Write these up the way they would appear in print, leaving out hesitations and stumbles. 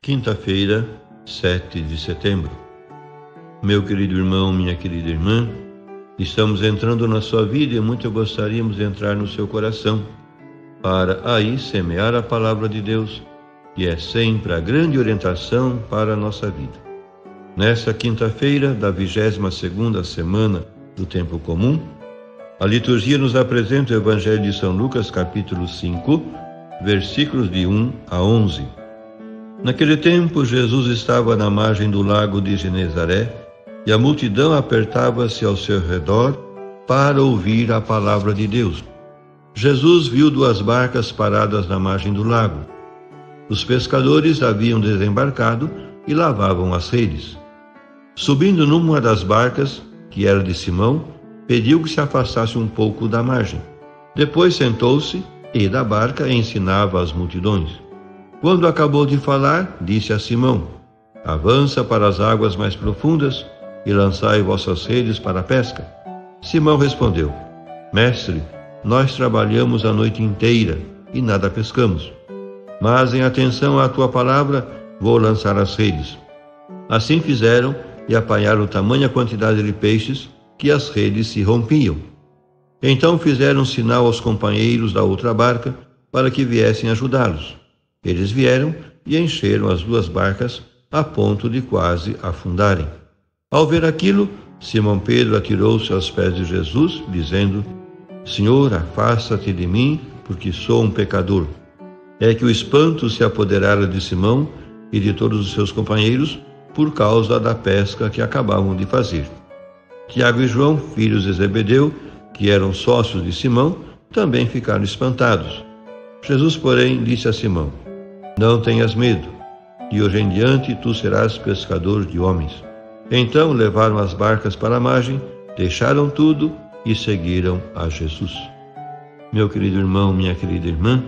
Quinta-feira, 7 de setembro. Meu querido irmão, minha querida irmã, estamos entrando na sua vida e muito gostaríamos de entrar no seu coração para aí semear a palavra de Deus, que é sempre a grande orientação para a nossa vida. Nesta quinta-feira da 22ª semana do tempo comum, a liturgia nos apresenta o Evangelho de São Lucas, capítulo 5, versículos de 1 a 11. Naquele tempo, Jesus estava na margem do lago de Genezaré e a multidão apertava-se ao seu redor para ouvir a palavra de Deus. Jesus viu 2 barcas paradas na margem do lago. Os pescadores haviam desembarcado e lavavam as redes. Subindo numa das barcas, que era de Simão, pediu que se afastasse um pouco da margem. Depois sentou-se e da barca ensinava as multidões. Quando acabou de falar, disse a Simão: avança para as águas mais profundas e lançai vossas redes para a pesca. Simão respondeu: Mestre, nós trabalhamos a noite inteira e nada pescamos. Mas em atenção à tua palavra, vou lançar as redes. Assim fizeram e apanharam tamanha quantidade de peixes que as redes se rompiam. Então fizeram sinal aos companheiros da outra barca para que viessem ajudá-los. Eles vieram e encheram as 2 barcas a ponto de quase afundarem. Ao ver aquilo, Simão Pedro atirou-se aos pés de Jesus, dizendo: Senhor, afasta-te de mim, porque sou um pecador. É que o espanto se apoderara de Simão e de todos os seus companheiros por causa da pesca que acabavam de fazer. Tiago e João, filhos de Zebedeu, que eram sócios de Simão, também ficaram espantados. Jesus, porém, disse a Simão: não tenhas medo, de hoje em diante tu serás pescador de homens. Então levaram as barcas para a margem, deixaram tudo e seguiram a Jesus. Meu querido irmão, minha querida irmã,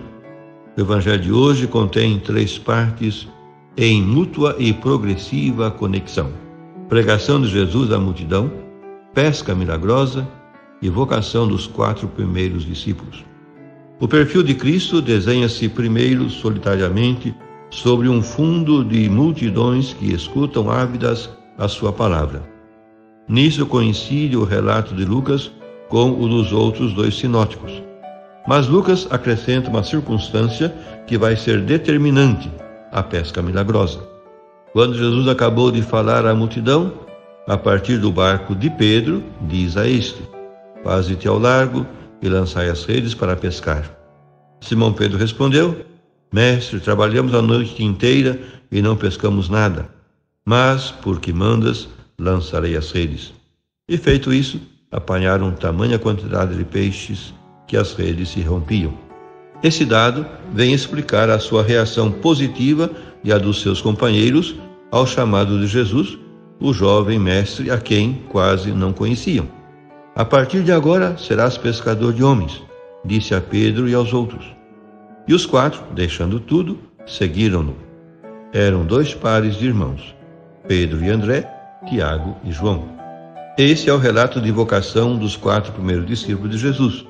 o Evangelho de hoje contém 3 partes em mútua e progressiva conexão: pregação de Jesus à multidão, pesca milagrosa e vocação dos 4 primeiros discípulos. O perfil de Cristo desenha-se primeiro solitariamente sobre um fundo de multidões que escutam ávidas a sua palavra. Nisso coincide o relato de Lucas com o dos outros 2 sinóticos. Mas Lucas acrescenta uma circunstância que vai ser determinante: a pesca milagrosa. Quando Jesus acabou de falar à multidão, a partir do barco de Pedro, diz a este: faze-te ao largo e lançai as redes para pescar. Simão Pedro respondeu: Mestre, trabalhamos a noite inteira e não pescamos nada, mas, porque mandas, lançarei as redes. E feito isso, apanharam tamanha quantidade de peixes que as redes se rompiam. Esse dado vem explicar a sua reação positiva e a dos seus companheiros ao chamado de Jesus, o jovem mestre a quem quase não conheciam. A partir de agora serás pescador de homens, disse a Pedro e aos outros. E os 4, deixando tudo, seguiram-no. Eram 2 pares de irmãos, Pedro e André, Tiago e João. Esse é o relato de vocação dos 4 primeiros discípulos de Jesus.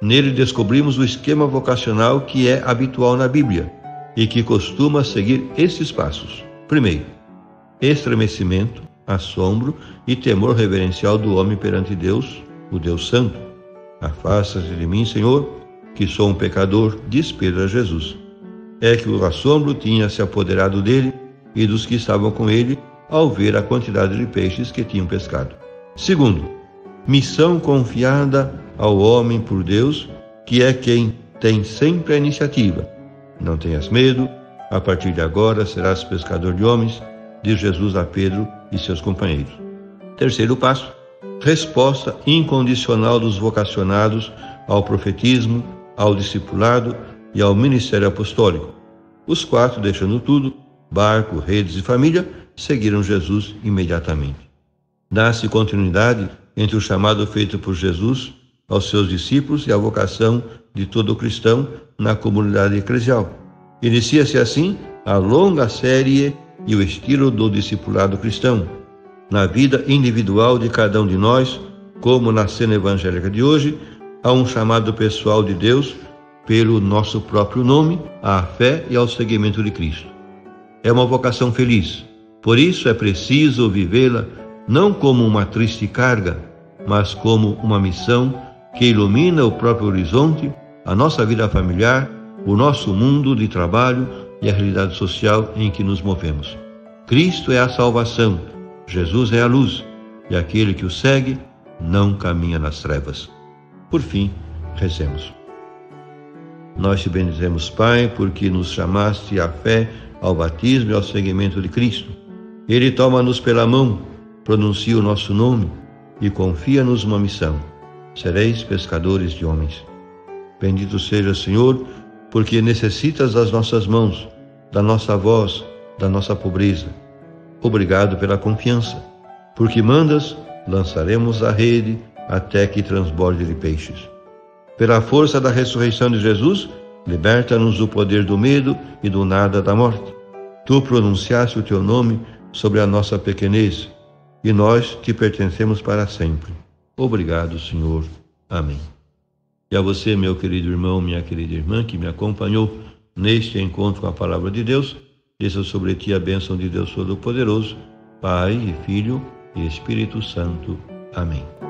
Nele descobrimos o esquema vocacional que é habitual na Bíblia e que costuma seguir esses passos. Primeiro, estremecimento, assombro e temor reverencial do homem perante Deus, o Deus Santo. Afasta-te de mim, Senhor, que sou um pecador, diz Pedro a Jesus. É que o assombro tinha se apoderado dele e dos que estavam com ele ao ver a quantidade de peixes que tinham pescado. Segundo, missão confiada ao homem por Deus, que é quem tem sempre a iniciativa. Não tenhas medo, a partir de agora serás pescador de homens, diz Jesus a Pedro e seus companheiros. Terceiro passo, resposta incondicional dos vocacionados ao profetismo, ao discipulado e ao ministério apostólico. Os 4, deixando tudo, barco, redes e família, seguiram Jesus imediatamente. Dá-se continuidade entre o chamado feito por Jesus aos seus discípulos e a vocação de todo cristão na comunidade eclesial. Inicia-se assim a longa série e o estilo do discipulado cristão, na vida individual de cada um de nós, como na cena evangélica de hoje, há um chamado pessoal de Deus pelo nosso próprio nome, à fé e ao seguimento de Cristo. é uma vocação feliz. Por isso é preciso vivê-la não como uma triste carga, mas como uma missão que ilumina o próprio horizonte, a nossa vida familiar, o nosso mundo de trabalho e a realidade social em que nos movemos. Cristo é a salvação, Jesus é a luz, e aquele que o segue não caminha nas trevas. Por fim, rezemos. Nós te bendizemos, Pai, porque nos chamaste à fé, ao batismo e ao seguimento de Cristo. Ele toma-nos pela mão, pronuncia o nosso nome e confia-nos uma missão. Sereis pescadores de homens. Bendito seja, Senhor, porque necessitas das nossas mãos, da nossa voz, da nossa pobreza. Obrigado pela confiança, porque mandas, lançaremos a rede até que transborde de peixes. Pela força da ressurreição de Jesus, liberta-nos do poder do medo e do nada da morte. Tu pronunciaste o teu nome sobre a nossa pequenez, e nós te pertencemos para sempre. Obrigado, Senhor. Amém. E a você, meu querido irmão, minha querida irmã, que me acompanhou neste encontro com a Palavra de Deus, desça sobre ti a bênção de Deus Todo-Poderoso, Pai e Filho e Espírito Santo. Amém.